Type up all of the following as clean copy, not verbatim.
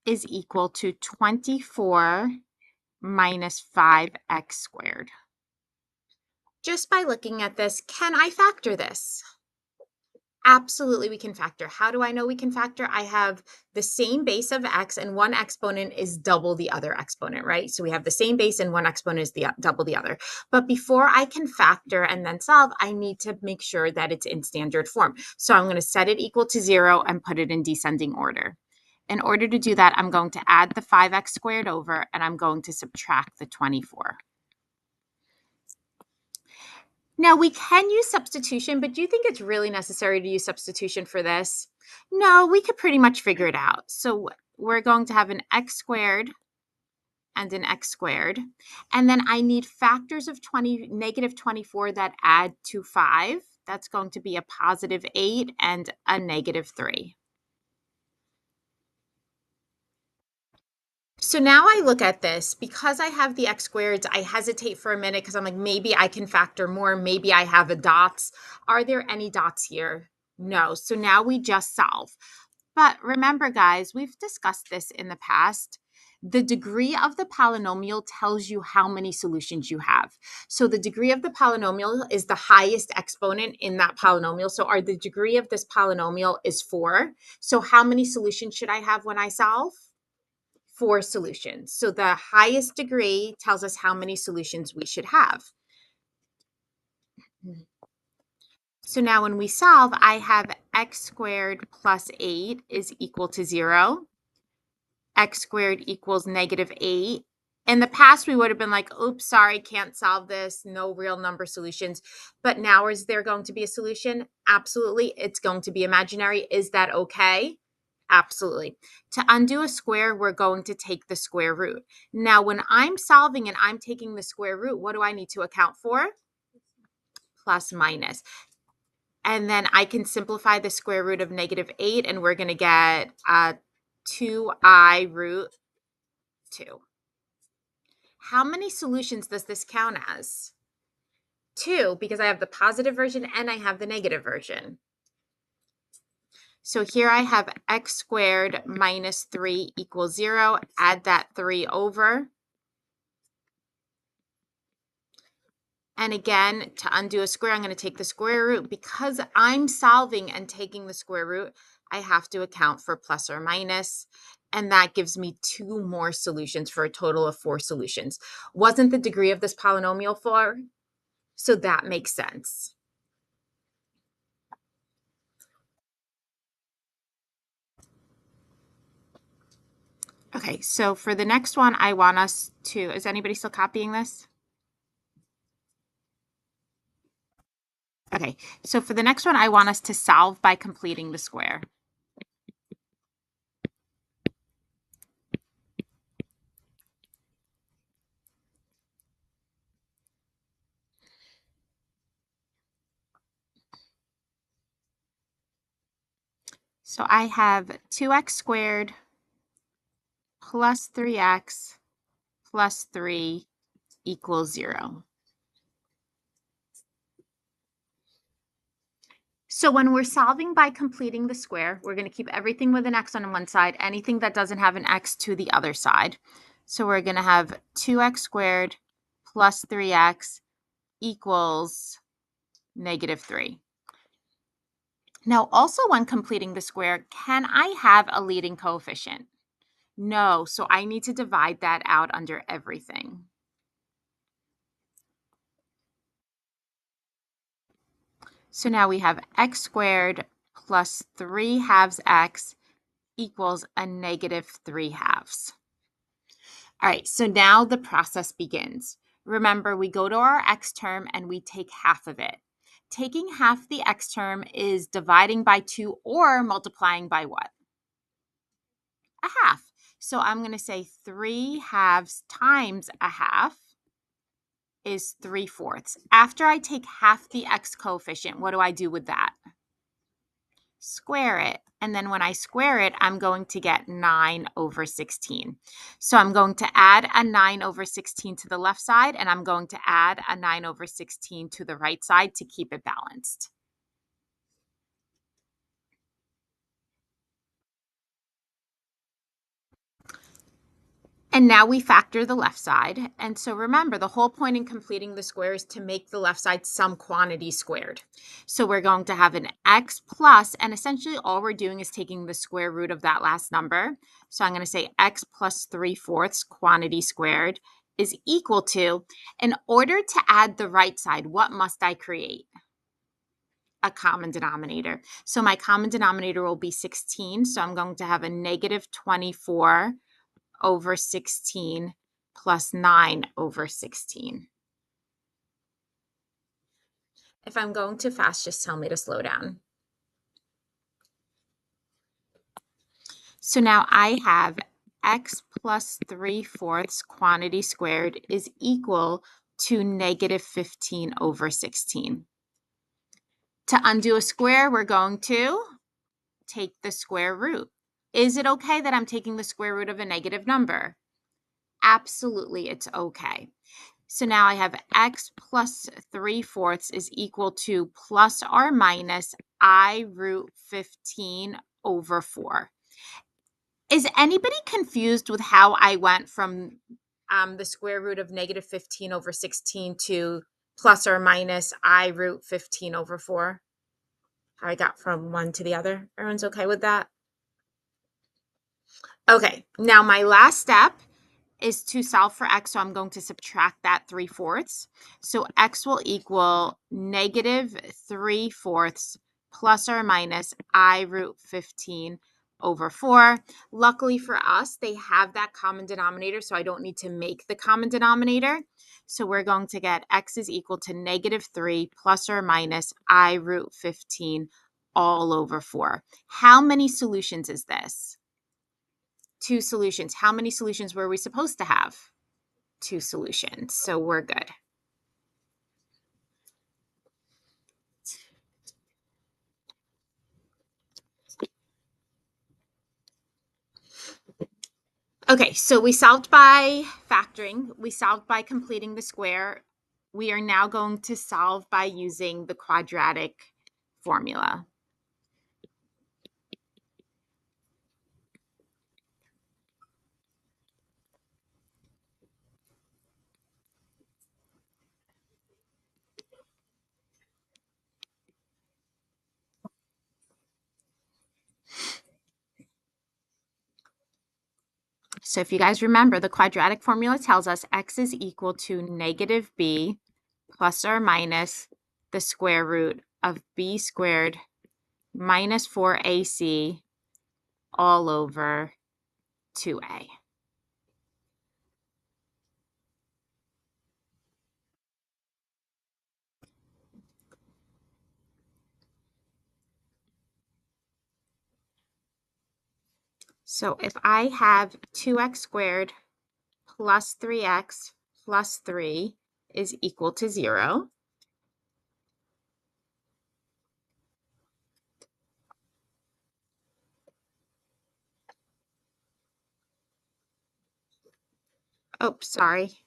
is equal to 24 minus 5x squared. Just by looking at this, can I factor this? Absolutely, we can factor. How do I know we can factor? I have the same base of x, and one exponent is double the other exponent, right? So we have the same base and one exponent is double the other. But before I can factor and then solve, I need to make sure that it's in standard form. So I'm going to set it equal to 0 and put it in descending order. In order to do that, I'm going to add the 5x squared over, and I'm going to subtract the 24. Now, we can use substitution, but do you think it's really necessary to use substitution for this? No, we could pretty much figure it out. So we're going to have an x squared and an x squared. And then I need factors of negative 24 that add to 5. That's going to be a positive 8 and a negative 3. So now I look at this, because I have the x squareds, I hesitate for a minute because I'm like, maybe I can factor more. Maybe I have a dots. Are there any dots here? No. So now we just solve. But remember, guys, we've discussed this in the past. The degree of the polynomial tells you how many solutions you have. So the degree of the polynomial is the highest exponent in that polynomial. So the degree of this polynomial is 4. So how many solutions should I have when I solve? 4 solutions. So the highest degree tells us how many solutions we should have. So now when we solve, I have x squared plus 8 is equal to 0. X squared equals negative 8. In the past, we would have been like, oops, sorry, can't solve this. No real number solutions. But now is there going to be a solution? Absolutely. It's going to be imaginary. Is that okay? Absolutely. To undo a square, we're going to take the square root. Now, when I'm solving and I'm taking the square root, what do I need to account for? Plus minus. And then I can simplify the square root of negative 8, and we're going to get 2i root 2. How many solutions does this count as? 2, because I have the positive version and I have the negative version. So here I have x squared minus 3 equals 0. Add that 3 over. And again, to undo a square, I'm going to take the square root. Because I'm solving and taking the square root, I have to account for plus or minus. And that gives me 2 more solutions for a total of 4 solutions. Wasn't the degree of this polynomial 4? So that makes sense. Okay, so for the next one, I want us to, is anybody still copying this? Okay, so for the next one, I want us to solve by completing the square. So I have 2x squared plus 3x plus 3 equals 0. So when we're solving by completing the square, we're going to keep everything with an x on one side, anything that doesn't have an x to the other side. So we're going to have 2x squared plus 3x equals negative 3. Now, also when completing the square, can I have a leading coefficient? No, so I need to divide that out under everything. So now we have x squared plus 3 halves x equals a negative 3 halves. All right, so now the process begins. Remember, we go to our x term and we take half of it. Taking half the x term is dividing by 2 or multiplying by what? A half. So I'm going to say 3 halves times a half is 3/4. After I take half the x coefficient, what do I do with that? Square it. And then when I square it, I'm going to get 9/16. So I'm going to add a 9/16 to the left side, and I'm going to add a 9/16 to the right side to keep it balanced. And now we factor the left side. And so remember, the whole point in completing the square is to make the left side some quantity squared. So we're going to have an x plus, and essentially all we're doing is taking the square root of that last number. So I'm going to say x plus 3/4 quantity squared is equal to, in order to add the right side, what must I create? A common denominator. So my common denominator will be 16. So I'm going to have a negative 24 over 16 plus 9 over 16. If I'm going too fast, just tell me to slow down. So now I have x plus 3/4 quantity squared is equal to negative 15 over 16. To undo a square, we're going to take the square root. Is it okay that I'm taking the square root of a negative number? Absolutely, it's okay. So now I have x plus 3/4 is equal to plus or minus I root 15 over 4. Is anybody confused with how I went from the square root of negative 15 over 16 to plus or minus I root 15 over 4? How I got from one to the other? Everyone's okay with that? Okay, now my last step is to solve for x, so I'm going to subtract that 3/4. So x will equal negative 3/4 plus or minus I root 15 over 4. Luckily for us, they have that common denominator, so I don't need to make the common denominator. So we're going to get x is equal to negative 3 plus or minus I root 15 all over 4. How many solutions is this? 2 solutions. How many solutions were we supposed to have? 2 solutions. So we're good. Okay, so we solved by factoring. We solved by completing the square. We are now going to solve by using the quadratic formula. So if you guys remember, the quadratic formula tells us x is equal to negative b plus or minus the square root of b squared minus 4ac all over 2a. So if I have 2x squared plus 3x plus 3 is equal to 0, oh, sorry.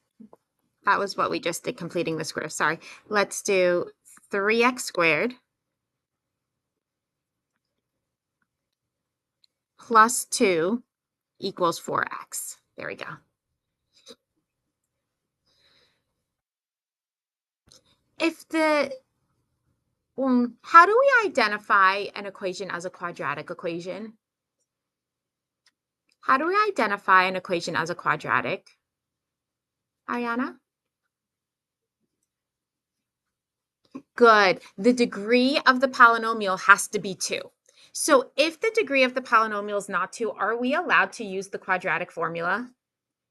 That was what we just did, completing the square. Sorry. Let's do 3x squared plus 2 equals 4x. There we go. How do we identify an equation as a quadratic equation? How do we identify an equation as a quadratic? Ariana? Good. The degree of the polynomial has to be 2. So if the degree of the polynomial is not 2, are we allowed to use the quadratic formula?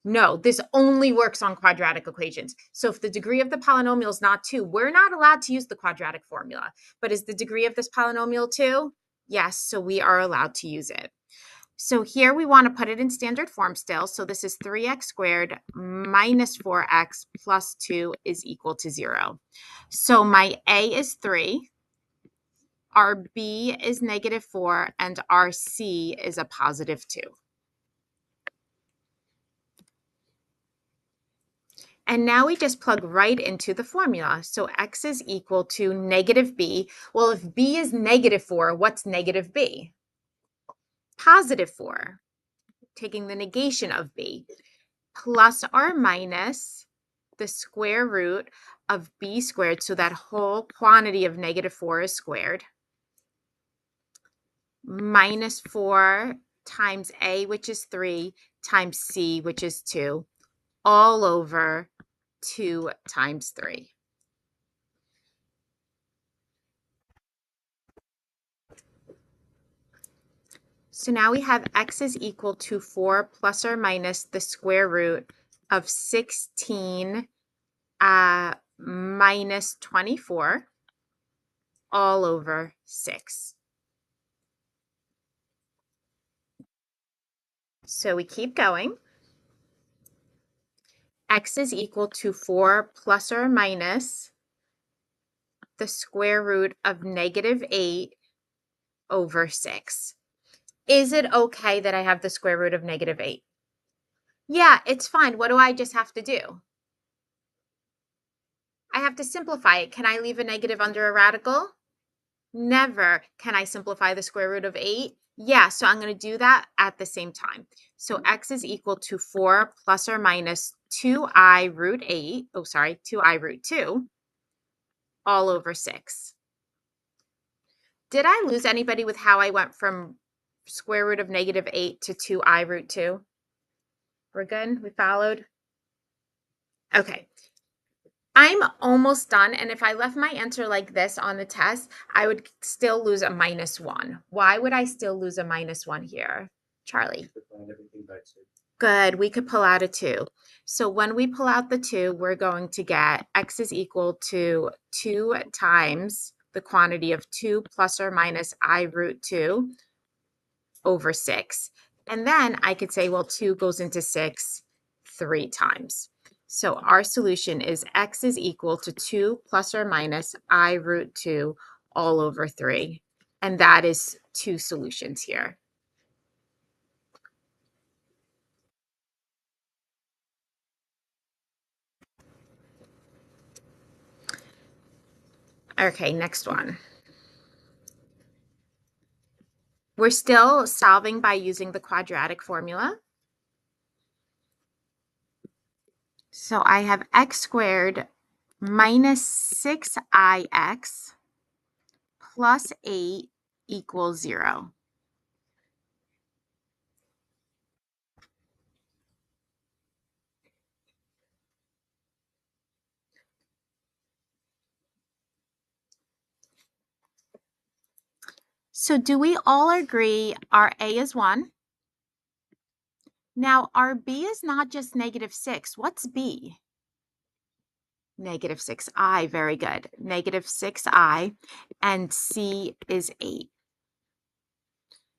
No, this only works on quadratic equations. So if the degree of the polynomial is not 2, we're not allowed to use the quadratic formula. But is the degree of this polynomial 2? Yes, so we are allowed to use it. So here we want to put it in standard form still. So this is 3x squared minus 4x plus 2 is equal to 0. So my a is 3, our b is negative 4, and our c is a positive 2. And now we just plug right into the formula. So x is equal to negative b. Well, if b is negative 4, what's negative b? Positive 4, taking the negation of b. plus or minus the square root of b squared, so that whole quantity of -4 is squared, minus 4 times a, which is 3, times c, which is 2, all over 2 times 3. So now we have x is equal to 4 plus or minus the square root of 16 minus 24 all over 6. So we keep going. X is equal to 4 plus or minus the square root of -8 over 6. Is it okay that I have the square root of -8? Yeah, it's fine. What do I just have to do? I have to simplify it. Can I leave a negative under a radical? Never. Can I simplify the square root of 8? Yeah, so I'm going to do that at the same time. So x is equal to 4 plus or minus 2i root 8, 2i root 2, all over 6. Did I lose anybody with how I went from square root of -8 to 2i root 2? We're good? We followed? Okay. I'm almost done, and if I left my answer like this on the test, I would still lose a -1. Why would I still lose a -1 here, Charlie? Good, we could pull out a 2. So when we pull out the 2, we're going to get x is equal to 2 times the quantity of 2 plus or minus I root 2 over 6. And then I could say, well, 2 goes into 6 3 times. So our solution is x is equal to 2 plus or minus I root 2 all over 3. And that is 2 solutions here. Okay, next one. We're still solving by using the quadratic formula. So I have x squared minus 6ix plus 8 equals 0. So do we all agree our a is 1? Now our b is not just -6. What's b? -6i, very good. -6i, and c is 8.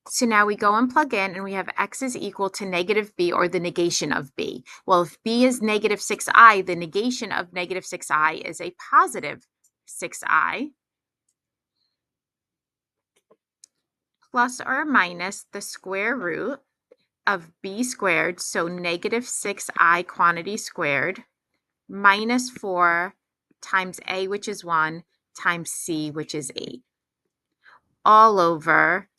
So now we go and plug in and we have x is equal to -b, or the negation of b. Well, if b is -6i, the negation of -6i is a positive 6i, plus or minus the square root of b squared, so -6i quantity squared, minus 4 times a, which is 1, times c, which is 8, all over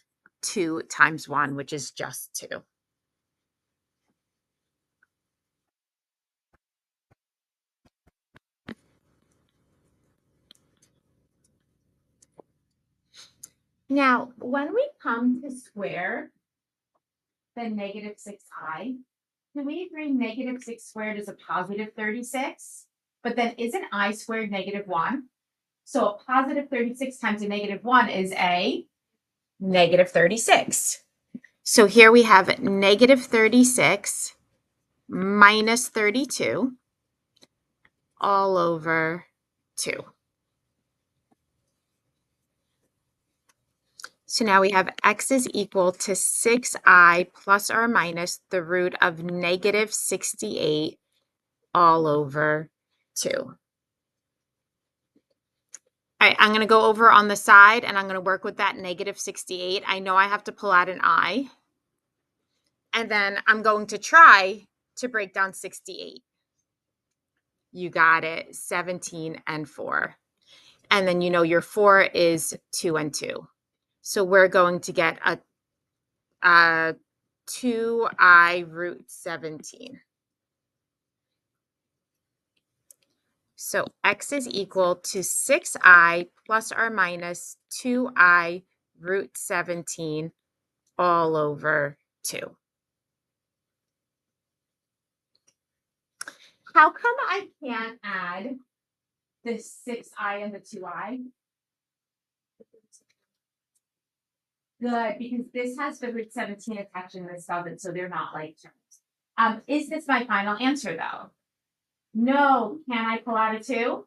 2 times 1, which is just 2. Now, when we come to square the -6i, can we agree -6 squared is a positive 36? But then isn't I squared -1? So a positive 36 times a -1 is a -36. So here we have -36 minus 32 all over 2. So now we have x is equal to 6i plus or minus the root of -68 all over 2. All right, I'm going to go over on the side and I'm going to work with that -68. I know I have to pull out an I. And then I'm going to try to break down 68. You got it, 17 and 4. And then you know your 4 is 2 and 2. So we're going to get a 2i root 17. So x is equal to 6i plus or minus 2i root 17 all over 2. How come I can't add the 6i and the 2i? Good, because this has the root 17 attached and this doesn't, so they're not like terms. Is this my final answer though? No. Can I pull out a 2?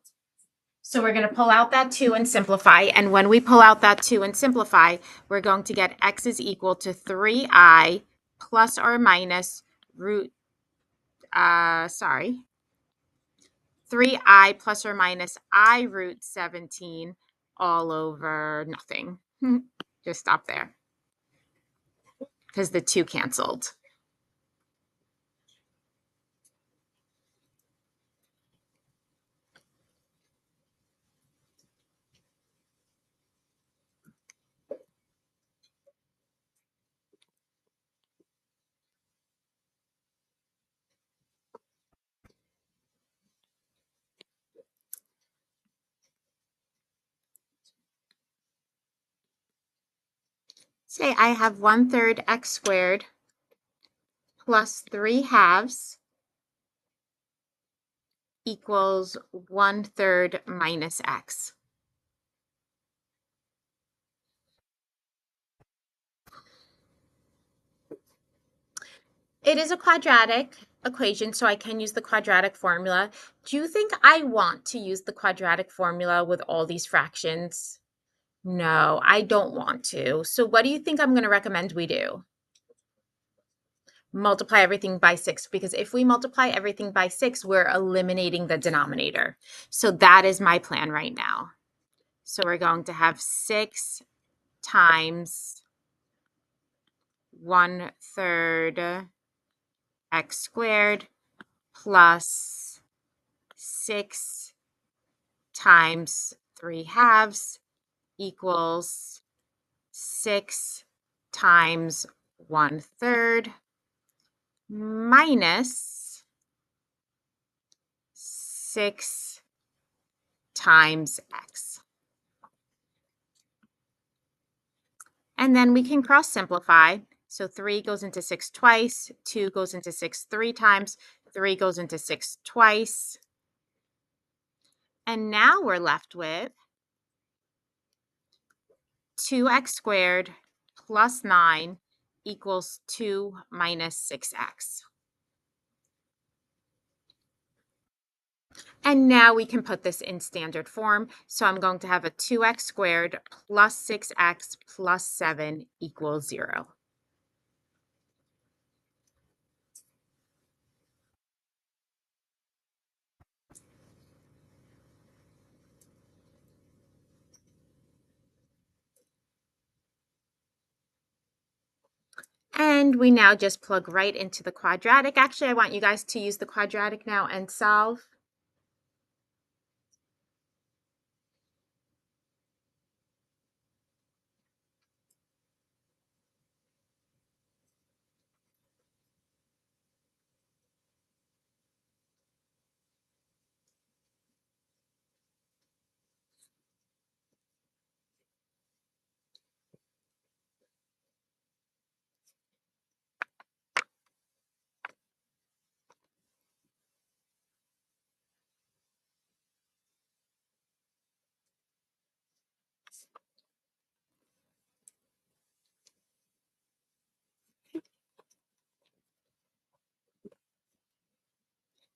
So we're going to pull out that 2 and simplify. And when we pull out that 2 and simplify, we're going to get x is equal to 3i plus or minus 3i plus or minus I root 17 all over nothing. Just stop there because the 2 canceled. Say I have 1/3 x squared plus 3/2 equals 1/3 minus x. It is a quadratic equation, so I can use the quadratic formula. Do you think I want to use the quadratic formula with all these fractions? No, I don't want to. So what do you think I'm going to recommend we do? Multiply everything by 6, because if we multiply everything by 6, we're eliminating the denominator. So that is my plan right now. So we're going to have 6 times 1/3 x squared plus 6 times 3/2 equals 6 times 1/3 minus 6 times x. And then we can cross simplify. So 3 goes into 6 twice, 2 goes into 6 3 times, 3 goes into 6 twice. And now we're left with 2x squared plus 9 equals 2 minus 6x. And now we can put this in standard form. So I'm going to have a 2x squared plus 6x plus 7 equals 0. And we now just plug right into the quadratic. Actually, I want you guys to use the quadratic now and solve.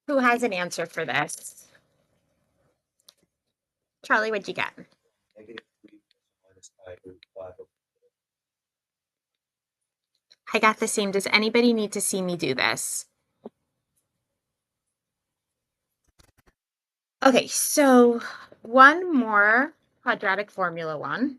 Who has an answer for this? Charlie, what'd you get? I got the same. Does anybody need to see me do this? Okay, so one more quadratic formula one.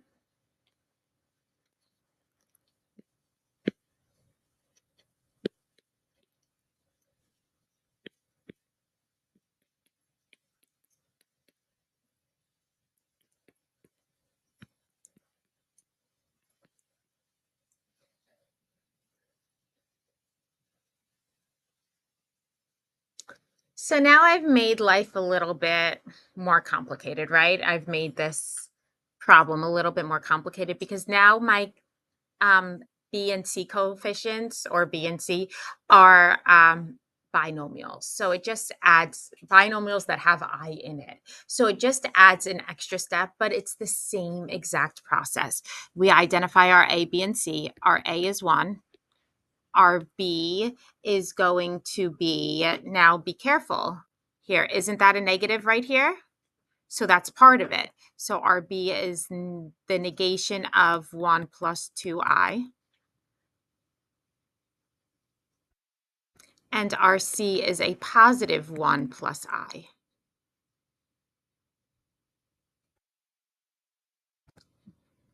So now I've made life a little bit more complicated, right? I've made this problem a little bit more complicated because now my um, B and C coefficients, or B and C, are binomials. So it just adds binomials that have I in it. So it just adds an extra step, but it's the same exact process. We identify our A, B, and C. Our A is 1. Our B is going to be, now be careful here, isn't that a negative right here? So that's part of it. So our B is the negation of 1 plus 2i. And our C is a positive 1 plus I.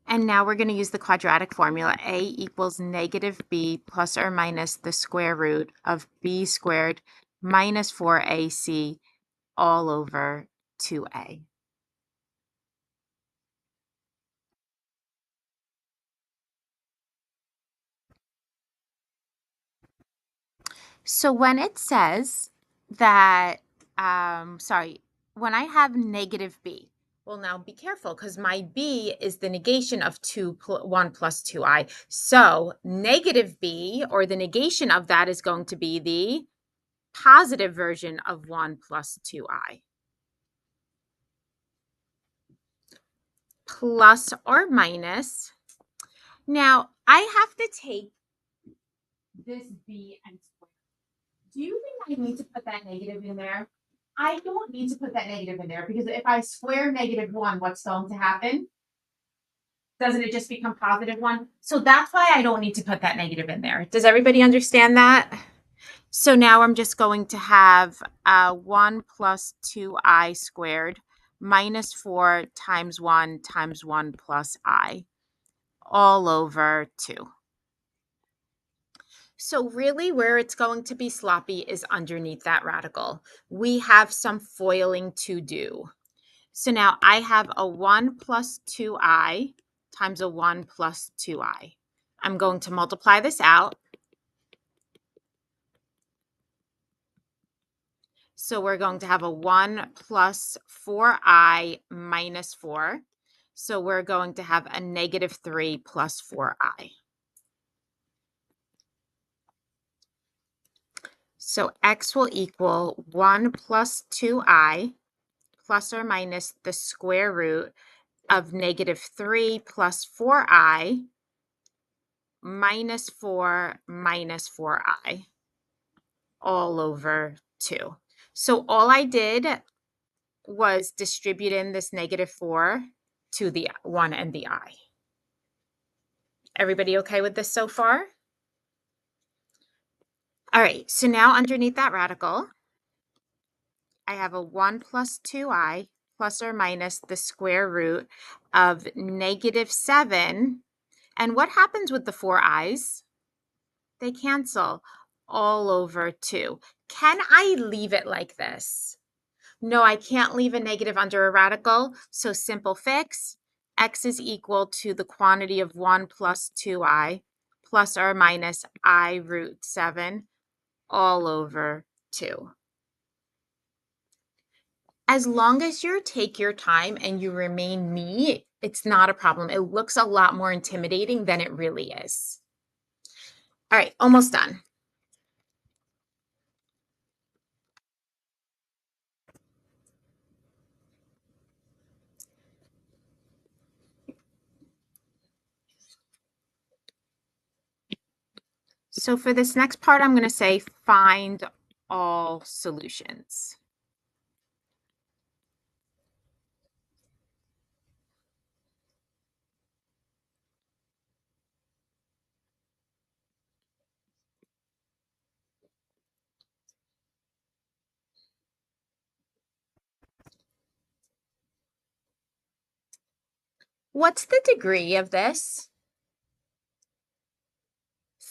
And now we're going to use the quadratic formula. A equals negative B plus or minus the square root of B squared minus 4AC all over 2A. So when it says that, when I have negative B, well, now be careful because my B is the negation of 1 plus 2i. So negative B, or the negation of that, is going to be the positive version of 1 plus 2i. Plus or minus. Now, I have to take this B and square. Do you think I need to put that negative in there? I don't need to put that negative in there because if I square negative 1, what's going to happen? Doesn't it just become positive 1? So that's why I don't need to put that negative in there. Does everybody understand that? So now I'm just going to have 1 plus 2i squared minus 4 times 1 plus I all over 2. So really where it's going to be sloppy is underneath that radical. We have some foiling to do. So now I have a 1 plus 2i times a 1 plus 2i. I'm going to multiply this out. So we're going to have a 1 plus 4i minus 4. So we're going to have a negative 3 plus 4i. So x will equal 1 plus 2i plus or minus the square root of negative 3 plus 4i minus 4 minus 4i all over 2. So all I did was distribute in this negative 4 to the 1 and the I. Everybody okay with this so far? All right, so now underneath that radical, I have a 1 plus 2i plus or minus the square root of negative 7. And what happens with the 4 i's? They cancel all over 2. Can I leave it like this? No, I can't leave a negative under a radical. So simple fix, x is equal to the quantity of 1 plus 2i plus or minus I root 7 all over 2. As long as you take your time and you remain me, it's not a problem. It looks a lot more intimidating than it really is. All right, almost done. So for this next part, I'm going to say find all solutions. What's the degree of this?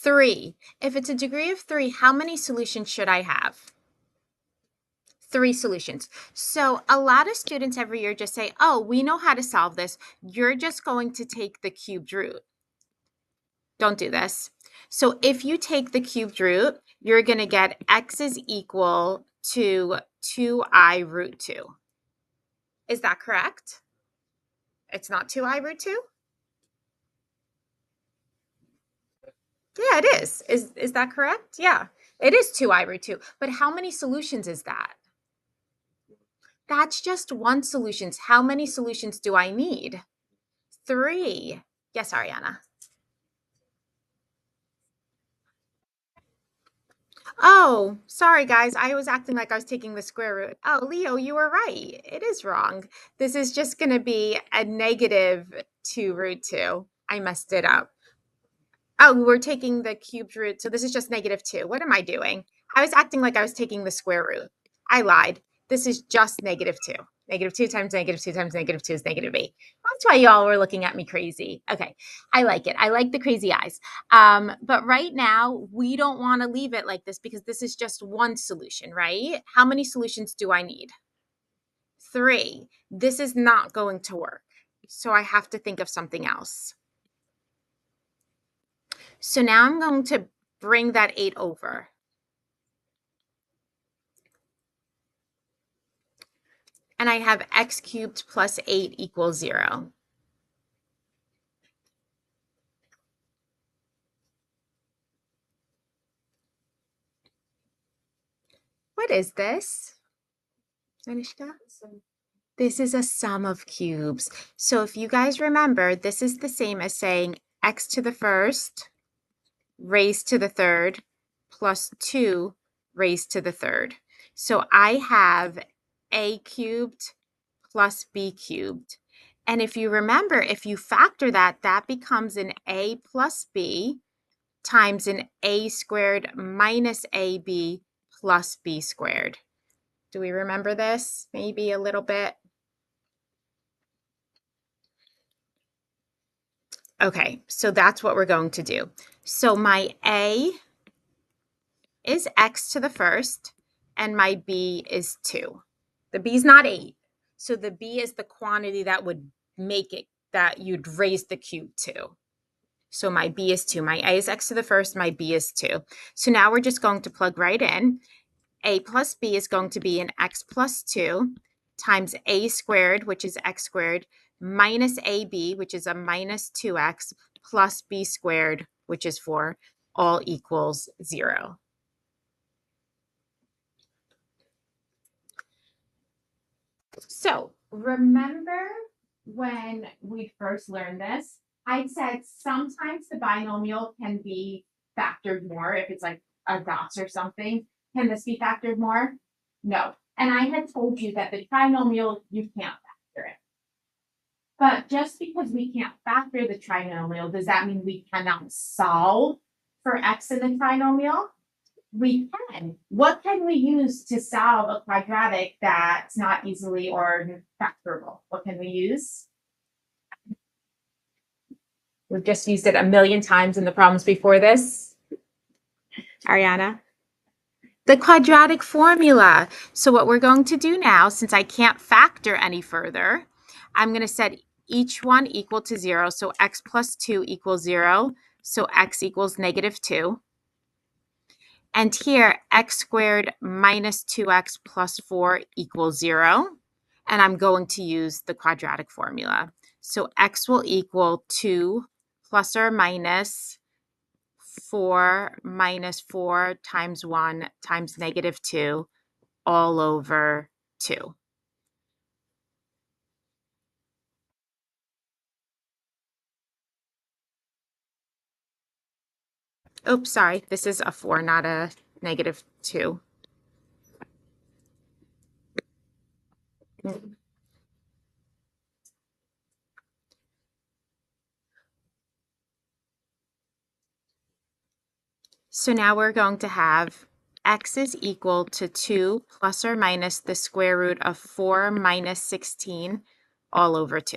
3. If it's a degree of 3, how many solutions should I have? 3 solutions. So a lot of students every year just say, oh, we know how to solve this. You're just going to take the cubed root. Don't do this. So if you take the cubed root, you're going to get x is equal to 2i root 2. Is that correct? It's not 2i root 2? Yeah, it is. Is that correct? Yeah, it is 2i root 2. But how many solutions is that? That's just one solution. How many solutions do I need? 3. Yes, Ariana. Oh, sorry, guys. I was acting like I was taking the square root. Oh, Leo, you were right. It is wrong. This is just going to be a negative 2 root 2. I messed it up. Oh, we're taking the cubed root. So this is just negative 2. What am I doing? I was acting like I was taking the square root. I lied. This is just negative 2. Negative 2 times negative 2 times negative 2 is negative 8. That's why y'all were looking at me crazy. Okay, I like it. I like the crazy eyes. But right now, we don't want to leave it like this because this is just one solution, right? How many solutions do I need? 3. This is not going to work. So I have to think of something else. So now I'm going to bring that 8 over. And I have x cubed plus 8 equals 0. What is this, Anishka? This is a sum of cubes. So if you guys remember, this is the same as saying x to the first raised to the third plus 2 raised to the third. So I have a cubed plus b cubed. And if you remember, if you factor that, that becomes an a plus b times an a squared minus ab plus b squared. Do we remember this? Maybe a little bit. Okay, so that's what we're going to do. So my a is x to the first, and my b is 2. The b is not 8. So the b is the quantity that would make it that you'd raise the cube to. So my b is 2. My a is x to the first, my b is 2. So now we're just going to plug right in. A plus b is going to be an x plus 2 times a squared, which is x squared, minus ab, which is a minus 2x, plus b squared, which is 4, all equals 0. So remember when we first learned this, I said sometimes the binomial can be factored more if it's like a dots or something. Can this be factored more? No. And I had told you that the trinomial, you can't factor it. But just because we can't factor the trinomial, does that mean we cannot solve for x in the trinomial? We can. What can we use to solve a quadratic that's not easily or factorable? What can we use? We've just used it a million times in the problems before this. Ariana? The quadratic formula. So what we're going to do now, since I can't factor any further, I'm going to set each one equal to 0. So x plus 2 equals 0. So x equals negative 2. And here, x squared minus 2x plus 4 equals 0. And I'm going to use the quadratic formula. So x will equal 2 plus or minus 4 minus 4 times 1 times negative 2 all over 2. Oops, sorry. This is a 4, not a negative 2. So now we're going to have x is equal to 2 plus or minus the square root of 4 minus 16 all over 2.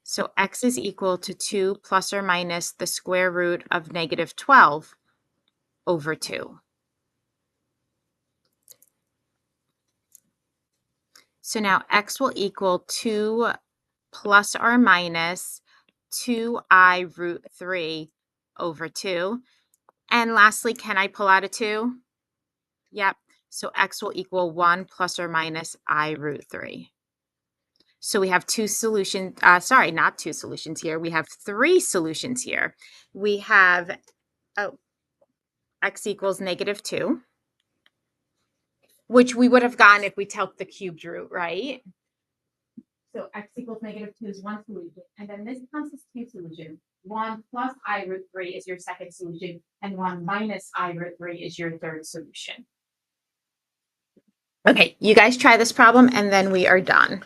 So x is equal to 2 plus or minus the square root of negative 12 over 2. So now x will equal 2 plus or minus 2i root 3 over 2. And lastly, can I pull out a 2? Yep. So x will equal 1 plus or minus I root 3. So we have two solutions, sorry, not two solutions here. We have three solutions here. We have, x equals -2, which we would have gotten if we took the cubed root, right? So x equals -2 is one solution. And then this becomes this two solution. 1 plus I root 3 is your second solution, and 1 minus I root 3 is your third solution. Okay, you guys try this problem, and then we are done.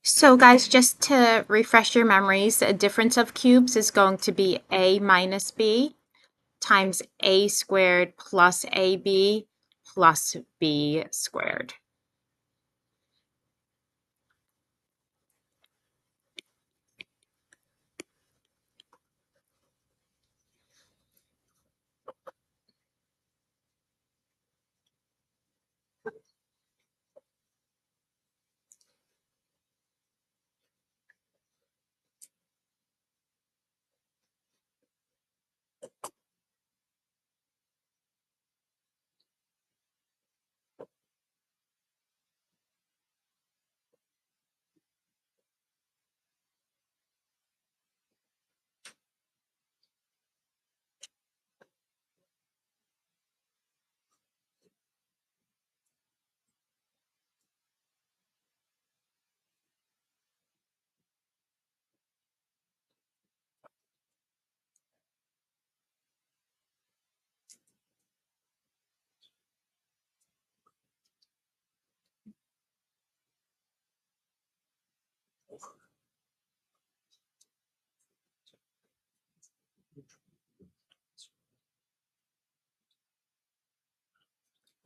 So guys, just to refresh your memories, a difference of cubes is going to be a minus b times a squared plus ab plus b squared.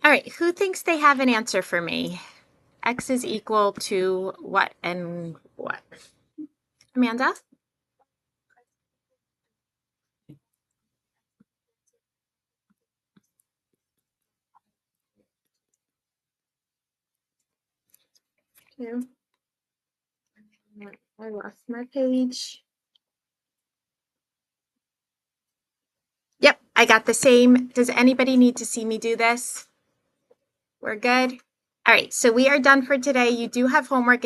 All right, who thinks they have an answer for me? X is equal to what and what? Amanda? Two. I lost my page. Yep, I got the same. Does anybody need to see me do this? We're good? All right, so we are done for today. You do have homework.